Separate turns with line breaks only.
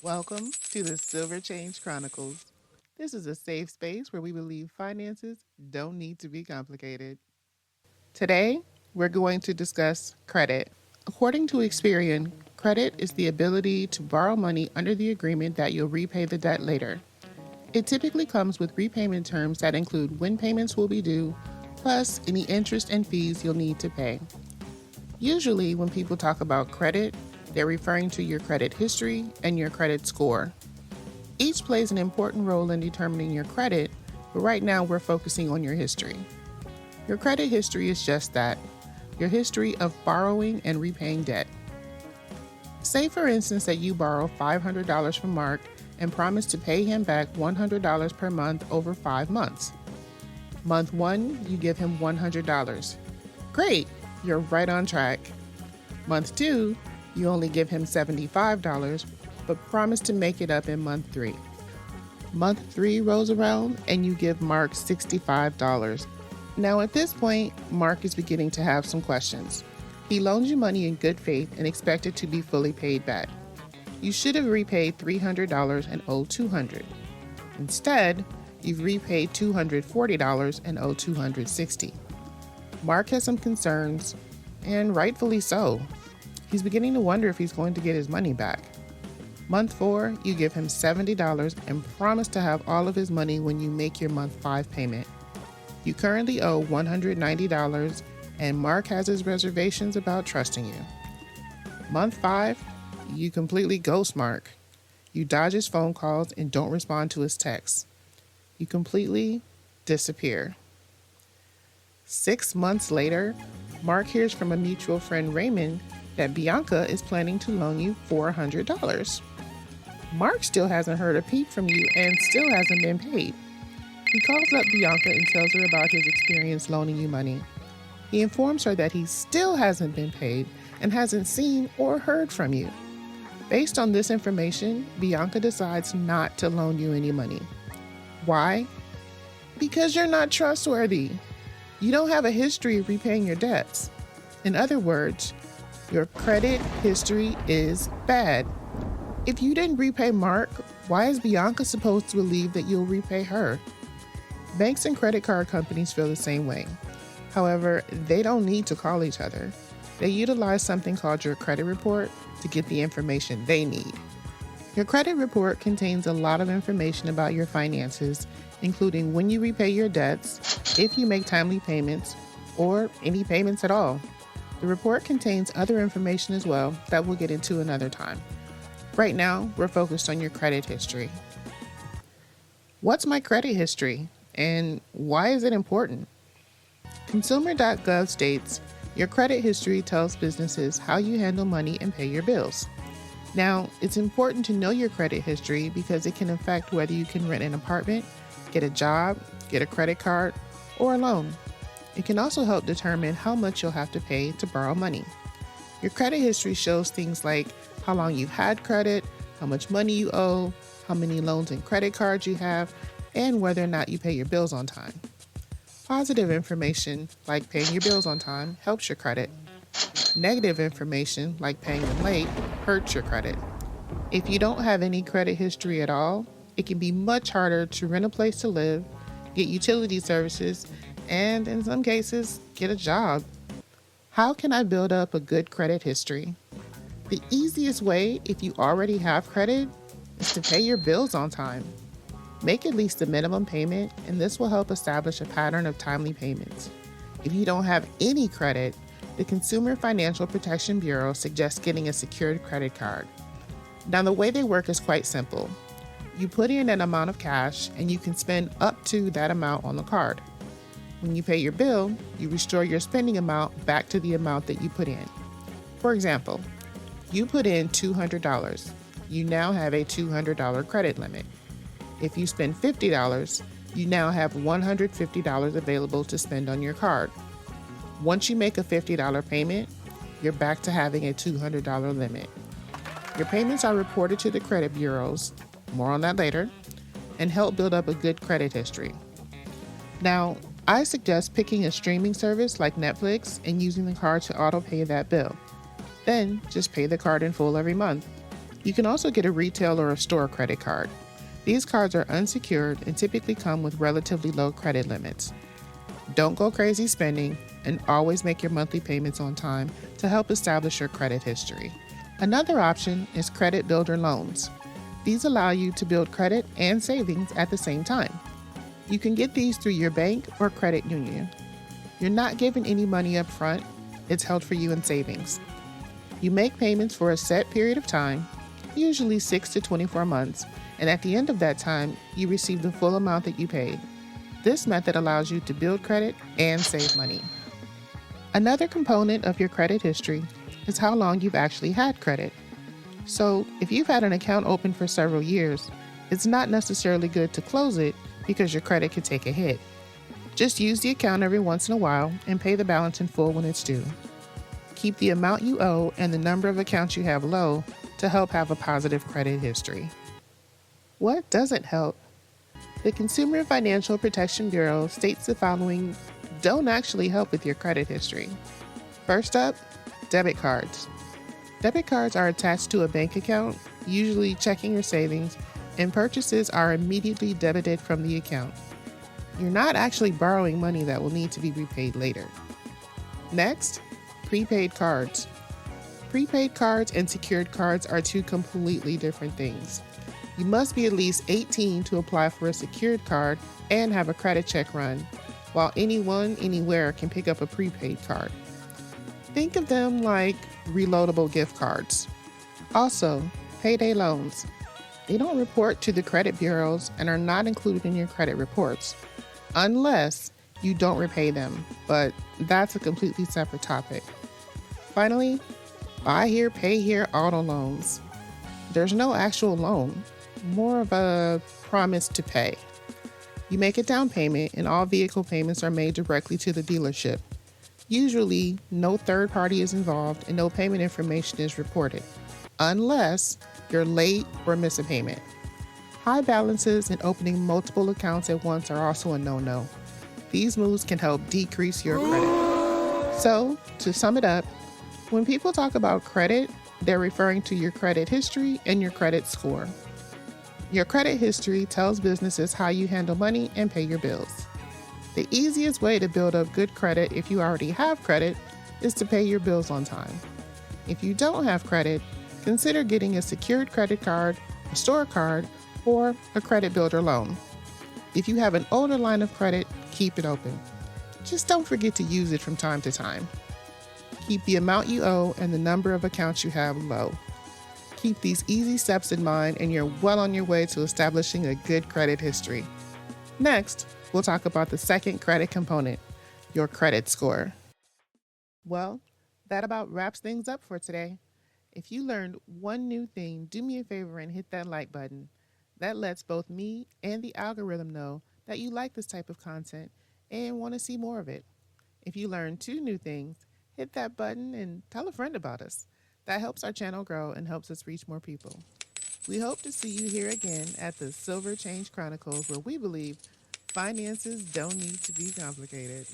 Welcome to the Silver Change Chronicles. This is a safe space where we believe finances don't need to be complicated. Today, we're going to discuss credit. According to Experian, credit is the ability to borrow money under the agreement that you'll repay the debt later. It typically comes with repayment terms that include when payments will be due, plus any interest and fees you'll need to pay. Usually, when people talk about credit, they're referring to your credit history and your credit score. Each plays an important role in determining your credit, but right now we're focusing on your history. Your credit history is just that, your history of borrowing and repaying debt. Say, for instance, that you borrow $500 from Mark and promise to pay him back $100 per month over 5 months. Month 1, you give him $100. Great, you're right on track. Month 2, you only give him $75, but promise to make it up in month 3. Month 3 rolls around and you give Mark $65. Now at this point, Mark is beginning to have some questions. He loaned you money in good faith and expected to be fully paid back. You should have repaid $300 and owe $200. Instead, you've repaid $240 and owe $260. Mark has some concerns, and rightfully so. He's beginning to wonder if he's going to get his money back. Month 4, you give him $70 and promise to have all of his money when you make your month 5 payment. You currently owe $190, and Mark has his reservations about trusting you. Month 5, you completely ghost Mark. You dodge his phone calls and don't respond to his texts. You completely disappear. 6 months later, Mark hears from a mutual friend, Raymond, that Bianca is planning to loan you $400. Mark still hasn't heard a peep from you and still hasn't been paid. He calls up Bianca and tells her about his experience loaning you money. He informs her that he still hasn't been paid and hasn't seen or heard from you. Based on this information, Bianca decides not to loan you any money. Why? Because you're not trustworthy. You don't have a history of repaying your debts. In other words, your credit history is bad. If you didn't repay Mark, why is Bianca supposed to believe that you'll repay her? Banks and credit card companies feel the same way. However, they don't need to call each other. They utilize something called your credit report to get the information they need. Your credit report contains a lot of information about your finances, including when you repay your debts, if you make timely payments, or any payments at all. The report contains other information as well that we'll get into another time. Right now, we're focused on your credit history. What's my credit history, and why is it important? Consumer.gov states, your credit history tells businesses how you handle money and pay your bills. Now, it's important to know your credit history because it can affect whether you can rent an apartment, get a job, get a credit card, or a loan. It can also help determine how much you'll have to pay to borrow money. Your credit history shows things like how long you've had credit, how much money you owe, how many loans and credit cards you have, and whether or not you pay your bills on time. Positive information, like paying your bills on time, helps your credit. Negative information, like paying them late, hurts your credit. If you don't have any credit history at all, it can be much harder to rent a place to live, get utility services, and in some cases, get a job. How can I build up a good credit history? The easiest way, if you already have credit, is to pay your bills on time. Make at least a minimum payment, and this will help establish a pattern of timely payments. If you don't have any credit, the Consumer Financial Protection Bureau suggests getting a secured credit card. Now, the way they work is quite simple. You put in an amount of cash, and you can spend up to that amount on the card. When you pay your bill, you restore your spending amount back to the amount that you put in. For example, you put in $200. You now have a $200 credit limit. If you spend $50, you now have $150 available to spend on your card. Once you make a $50 payment, you're back to having a $200 limit. Your payments are reported to the credit bureaus, more on that later, and help build up a good credit history. Now, I suggest picking a streaming service like Netflix and using the card to auto pay that bill. Then, just pay the card in full every month. You can also get a retail or a store credit card. These cards are unsecured and typically come with relatively low credit limits. Don't go crazy spending, and always make your monthly payments on time to help establish your credit history. Another option is credit builder loans. These allow you to build credit and savings at the same time. You can get these through your bank or credit union. You're not given any money up front, it's held for you in savings. You make payments for a set period of time, usually 6 to 24 months, and at the end of that time, you receive the full amount that you paid. This method allows you to build credit and save money. Another component of your credit history is how long you've actually had credit. So, if you've had an account open for several years, it's not necessarily good to close it because your credit could take a hit. Just use the account every once in a while and pay the balance in full when it's due. Keep the amount you owe and the number of accounts you have low to help have a positive credit history. What doesn't help? The Consumer Financial Protection Bureau states the following don't actually help with your credit history. First up, debit cards. Debit cards are attached to a bank account, usually checking or savings, and purchases are immediately debited from the account. You're not actually borrowing money that will need to be repaid later. Next, prepaid cards. Prepaid cards and secured cards are two completely different things. You must be at least 18 to apply for a secured card and have a credit check run, while anyone, anywhere can pick up a prepaid card. Think of them like reloadable gift cards. Also, payday loans. They don't report to the credit bureaus and are not included in your credit reports, unless you don't repay them, but that's a completely separate topic. Finally, buy here, pay here auto loans. There's no actual loan, more of a promise to pay. You make a down payment and all vehicle payments are made directly to the dealership. Usually, no third party is involved and no payment information is reported, unless you're late or miss a payment. High balances and opening multiple accounts at once are also a no-no. These moves can help decrease your credit. So, to sum it up, when people talk about credit, they're referring to your credit history and your credit score. Your credit history tells businesses how you handle money and pay your bills. The easiest way to build up good credit if you already have credit is to pay your bills on time. If you don't have credit, consider getting a secured credit card, a store card, or a credit builder loan. If you have an older line of credit, keep it open. Just don't forget to use it from time to time. Keep the amount you owe and the number of accounts you have low. Keep these easy steps in mind and you're well on your way to establishing a good credit history. Next, we'll talk about the second credit component, your credit score. Well, that about wraps things up for today. If you learned one new thing, do me a favor and hit that like button. That lets both me and the algorithm know that you like this type of content and want to see more of it. If you learned two new things, hit that button and tell a friend about us. That helps our channel grow and helps us reach more people. We hope to see you here again at the Silver Change Chronicles, where we believe finances don't need to be complicated.